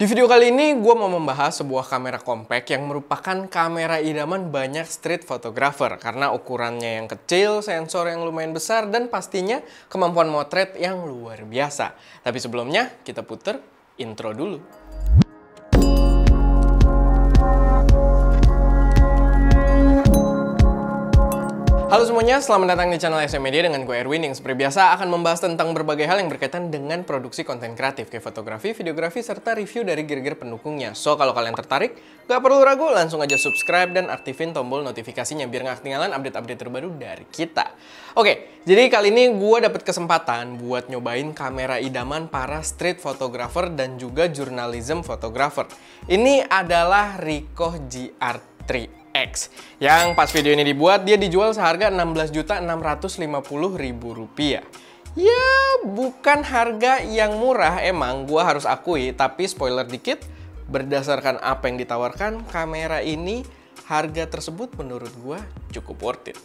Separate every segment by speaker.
Speaker 1: Di video kali ini gue mau membahas sebuah kamera compact yang merupakan kamera idaman banyak street photographer karena ukurannya yang kecil, sensor yang lumayan besar, dan pastinya kemampuan motret yang luar biasa. Tapi sebelumnya kita puter intro dulu. Halo semuanya, selamat datang di channel SM Media dengan gue Erwin yang seperti biasa akan membahas tentang berbagai hal yang berkaitan dengan produksi konten kreatif kayak fotografi, videografi, serta review dari gear-gear pendukungnya. So, kalau kalian tertarik, gak perlu ragu, langsung aja subscribe dan aktifin tombol notifikasinya biar gak ketinggalan update-update terbaru dari kita. Oke, jadi kali ini gue dapet kesempatan buat nyobain kamera idaman para street photographer dan juga journalism photographer. Ini adalah Ricoh GR3 X. Yang pas video ini dibuat, dia dijual seharga Rp16.650.000. Ya, bukan harga yang murah emang, gua harus akui. Tapi spoiler dikit, berdasarkan apa yang ditawarkan, kamera ini, harga tersebut menurut gua cukup worth it.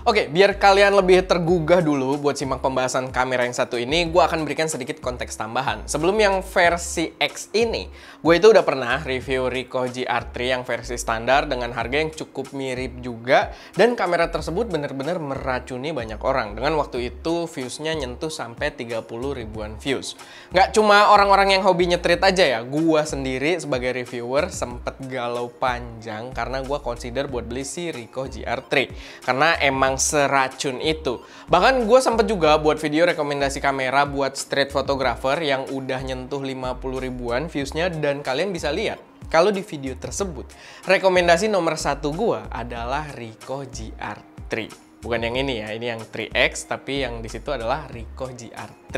Speaker 1: Oke, biar kalian lebih tergugah dulu buat simak pembahasan kamera yang satu ini, gue akan berikan sedikit konteks tambahan. Sebelum yang versi X ini, gue itu udah pernah review Ricoh GR3 yang versi standar dengan harga yang cukup mirip juga, dan kamera tersebut bener-bener meracuni banyak orang. Dengan waktu itu viewsnya nyentuh sampai 30 ribuan views. Nggak cuma orang-orang yang hobi nyetrit aja ya, gue sendiri sebagai reviewer sempet galau panjang karena gue consider buat beli si Ricoh GR3. Karena emang seracun itu. Bahkan gue sempet juga buat video rekomendasi kamera buat street photographer yang udah nyentuh 50 ribuan viewsnya, dan kalian bisa lihat kalau di video tersebut rekomendasi nomor 1 gue adalah Ricoh GR3. Bukan yang ini ya, ini yang 3X, tapi yang di situ adalah Ricoh GR3.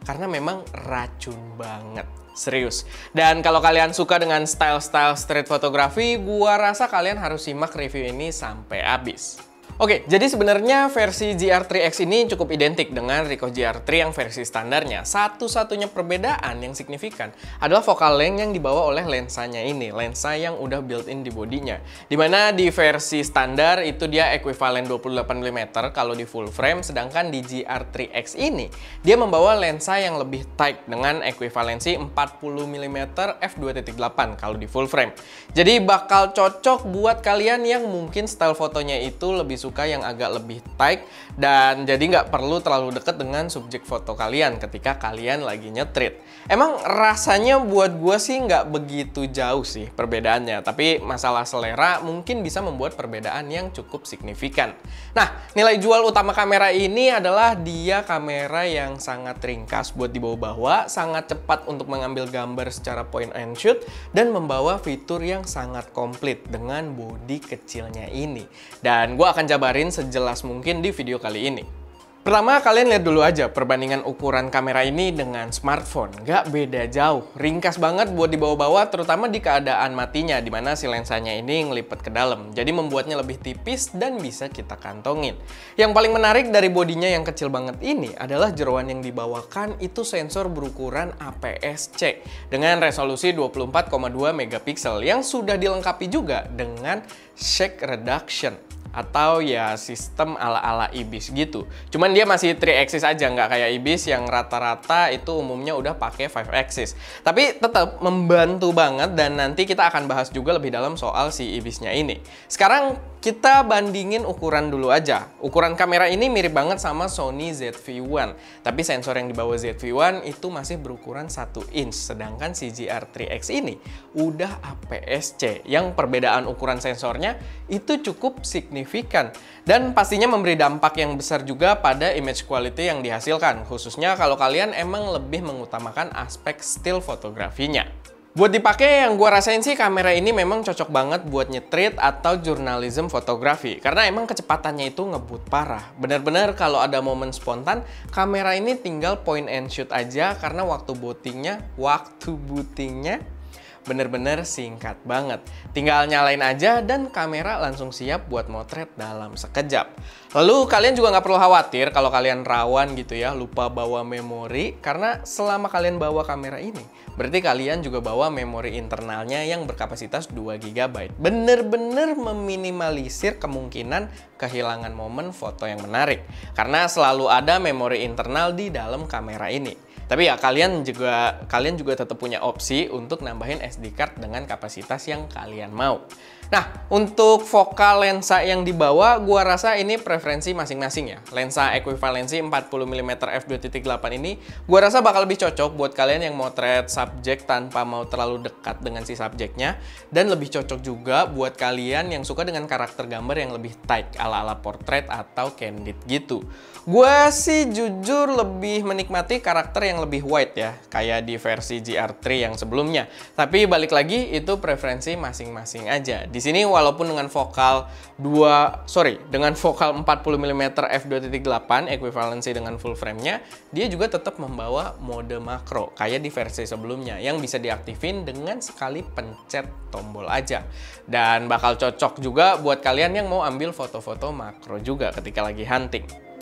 Speaker 1: Karena memang racun banget. Serius. Dan kalau kalian suka dengan style-style street photography, gua rasa kalian harus simak review ini sampai habis. Oke, jadi sebenarnya versi GR3X ini cukup identik dengan Ricoh GR3 yang versi standarnya. Satu-satunya perbedaan yang signifikan adalah focal length yang dibawa oleh lensanya ini, lensa yang udah built-in di bodinya. Dimana di versi standar itu dia equivalent 28mm kalau di full frame, sedangkan di GR3X ini dia membawa lensa yang lebih tight dengan equivalensi 40mm f2.8 kalau di full frame. Jadi bakal cocok buat kalian yang mungkin style fotonya itu lebih suka yang agak lebih tight, dan jadi nggak perlu terlalu deket dengan subjek foto kalian ketika kalian lagi nyetrit. Emang rasanya buat gue sih nggak begitu jauh sih perbedaannya, tapi masalah selera mungkin bisa membuat perbedaan yang cukup signifikan. Nah, nilai jual utama kamera ini adalah dia kamera yang sangat ringkas buat dibawa-bawa, sangat cepat untuk mengambil gambar secara point and shoot, dan membawa fitur yang sangat komplit dengan bodi kecilnya ini. Dan gue akan jabarin sejelas mungkin di video kali ini. Pertama, kalian lihat dulu aja perbandingan ukuran kamera ini dengan smartphone. Nggak beda jauh, ringkas banget buat dibawa-bawa, terutama di keadaan matinya, dimana si lensanya ini ngelipet ke dalam. Jadi membuatnya lebih tipis dan bisa kita kantongin. Yang paling menarik dari bodinya yang kecil banget ini adalah jeroan yang dibawakan itu sensor berukuran APS-C dengan resolusi 24,2 megapiksel yang sudah dilengkapi juga dengan shake reduction, atau ya sistem ala-ala IBIS gitu. Cuman dia masih 3-axis aja, nggak kayak IBIS yang rata-rata itu umumnya udah pakai 5-axis. Tapi tetap membantu banget, dan nanti kita akan bahas juga lebih dalam soal si IBIS-nya ini. Sekarang kita bandingin ukuran dulu aja. Ukuran kamera ini mirip banget sama Sony ZV-1. Tapi sensor yang dibawa ZV-1 itu masih berukuran 1 inch. Sedangkan si GR3X ini udah APS-C. Yang perbedaan ukuran sensornya itu cukup signifikan. Dan pastinya memberi dampak yang besar juga pada image quality yang dihasilkan. Khususnya kalau kalian emang lebih mengutamakan aspek still fotografinya. Buat dipakai, yang gue rasain sih kamera ini memang cocok banget buat nyetrit atau journalism fotografi. Karena emang kecepatannya itu ngebut parah. Bener-bener kalau ada momen spontan, kamera ini tinggal point and shoot aja karena waktu bootingnya bener-bener singkat banget. Tinggal nyalain aja dan kamera langsung siap buat motret dalam sekejap. Lalu kalian juga nggak perlu khawatir kalau kalian rawan gitu ya, lupa bawa memori, karena selama kalian bawa kamera ini, berarti kalian juga bawa memori internalnya yang berkapasitas 2 GB. Bener-bener meminimalisir kemungkinan kehilangan momen foto yang menarik, karena selalu ada memori internal di dalam kamera ini. Tapi ya kalian juga tetap punya opsi untuk nambahin SD card dengan kapasitas yang kalian mau. Nah, untuk fokal lensa yang dibawa, gua rasa ini preferensi masing-masing ya. Lensa equivalensi 40mm f2.8 ini, gua rasa bakal lebih cocok buat kalian yang motret subjek tanpa mau terlalu dekat dengan si subjeknya, dan lebih cocok juga buat kalian yang suka dengan karakter gambar yang lebih tight, ala-ala portrait atau candid gitu. Gua sih jujur lebih menikmati karakter yang lebih wide ya, kayak di versi GR3 yang sebelumnya. Tapi balik lagi, itu preferensi masing-masing aja. Di sini walaupun dengan vokal 40mm f2.8 ekuivalensi dengan full frame-nya, dia juga tetap membawa mode makro kayak di versi sebelumnya yang bisa diaktifin dengan sekali pencet tombol aja. Dan bakal cocok juga buat kalian yang mau ambil foto-foto makro juga ketika lagi hunting.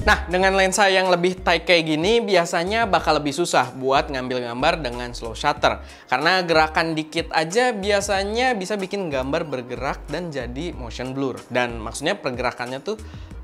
Speaker 1: Nah, dengan lensa yang lebih tight kayak gini, biasanya bakal lebih susah buat ngambil gambar dengan slow shutter. Karena gerakan dikit aja biasanya bisa bikin gambar bergerak dan jadi motion blur. Dan maksudnya pergerakannya tuh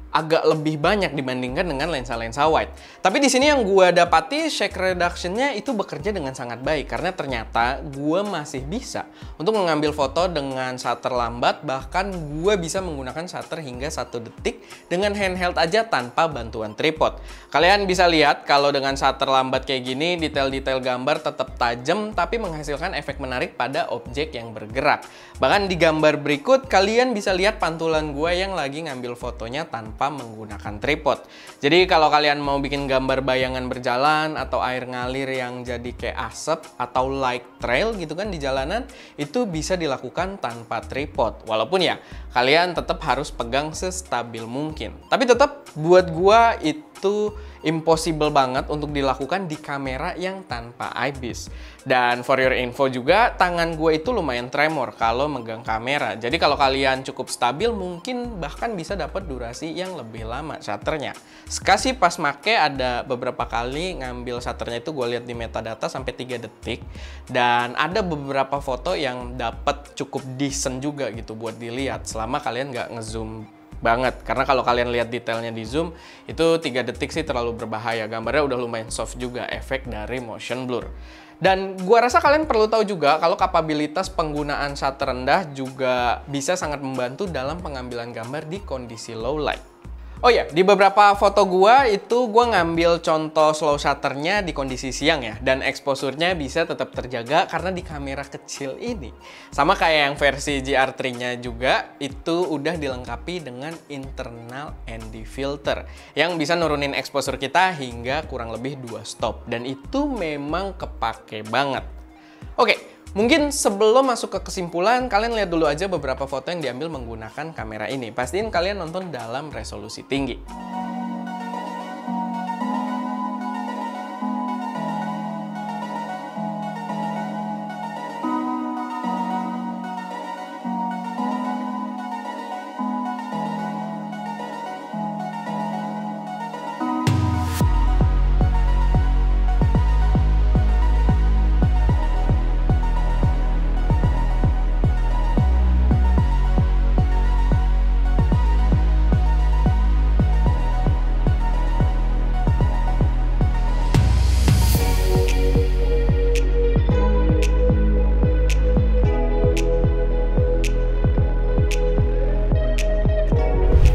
Speaker 1: agak lebih banyak dibandingkan dengan lensa-lensa wide. Tapi di sini yang gue dapati shake reduction-nya itu bekerja dengan sangat baik karena ternyata gue masih bisa untuk mengambil foto dengan shutter lambat, bahkan gue bisa menggunakan shutter hingga 1 detik dengan handheld aja tanpa bantuan tripod. Kalian bisa lihat kalau dengan shutter lambat kayak gini, detail-detail gambar tetap tajam tapi menghasilkan efek menarik pada objek yang bergerak. Bahkan di gambar berikut kalian bisa lihat pantulan gue yang lagi ngambil fotonya tanpa menggunakan tripod. Jadi kalau kalian mau bikin gambar bayangan berjalan atau air ngalir yang jadi kayak asap atau light trail gitu kan di jalanan, itu bisa dilakukan tanpa tripod. Walaupun ya kalian tetap harus pegang sestabil mungkin. Tapi tetap buat gua itu impossible banget untuk dilakukan di kamera yang tanpa IBIS. Dan for your info juga, tangan gue itu lumayan tremor kalau megang kamera. Jadi kalau kalian cukup stabil, mungkin bahkan bisa dapat durasi yang lebih lama shutternya. Sekasih pas make ada beberapa kali ngambil shutternya itu gue lihat di metadata sampai 3 detik. Dan ada beberapa foto yang dapat cukup decent juga gitu buat dilihat selama kalian nggak ngezoom banget. Karena kalau kalian lihat detailnya di zoom, itu 3 detik sih terlalu berbahaya. Gambarnya udah lumayan soft juga efek dari motion blur. Dan gua rasa kalian perlu tahu juga kalau kapabilitas penggunaan shutter rendah juga bisa sangat membantu dalam pengambilan gambar di kondisi low light. Oh ya, di beberapa foto gua itu gua ngambil contoh slow shutternya di kondisi siang ya, dan exposure-nya bisa tetap terjaga karena di kamera kecil ini. Sama kayak yang versi GR3-nya juga, itu udah dilengkapi dengan internal ND filter yang bisa nurunin exposure kita hingga kurang lebih 2 stop, dan itu memang kepake banget. Oke. Mungkin sebelum masuk ke kesimpulan, kalian lihat dulu aja beberapa foto yang diambil menggunakan kamera ini. Pastiin kalian nonton dalam resolusi tinggi.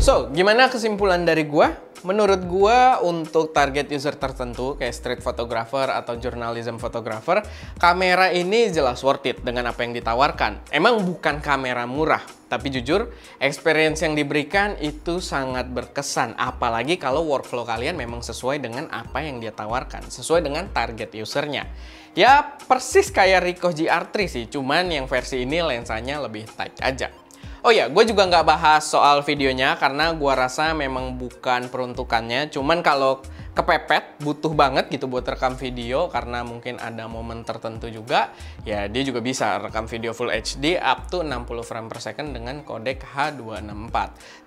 Speaker 1: So, gimana kesimpulan dari gua? Menurut gua untuk target user tertentu kayak street photographer atau journalism photographer, kamera ini jelas worth it dengan apa yang ditawarkan. Emang bukan kamera murah, tapi jujur, experience yang diberikan itu sangat berkesan. Apalagi kalau workflow kalian memang sesuai dengan apa yang dia tawarkan, sesuai dengan target usernya. Ya, persis kayak Ricoh GR3 sih, cuman yang versi ini lensanya lebih tight aja. Oh ya, gue juga nggak bahas soal videonya karena gue rasa memang bukan peruntukannya. Cuman kalau kepepet, butuh banget gitu buat rekam video karena mungkin ada momen tertentu juga, ya dia juga bisa rekam video Full HD up to 60 frame per second dengan kodek H264.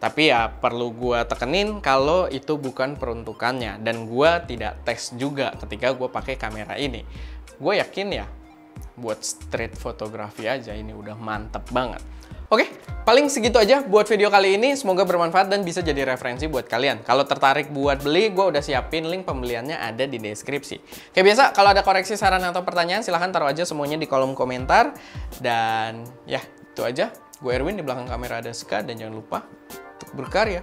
Speaker 1: Tapi ya perlu gua tekenin kalau itu bukan peruntukannya, dan gua tidak tes juga ketika gua pakai kamera ini. Gue yakin ya buat street fotografi aja ini udah mantep banget. Oke, paling segitu aja buat video kali ini. Semoga bermanfaat dan bisa jadi referensi buat kalian. Kalau tertarik buat beli, gue udah siapin link pembeliannya ada di deskripsi. Kayak biasa, kalau ada koreksi, saran, atau pertanyaan, silahkan taruh aja semuanya di kolom komentar. Dan ya, itu aja. Gue Erwin, di belakang kamera ada Ska, dan jangan lupa untuk berkarya.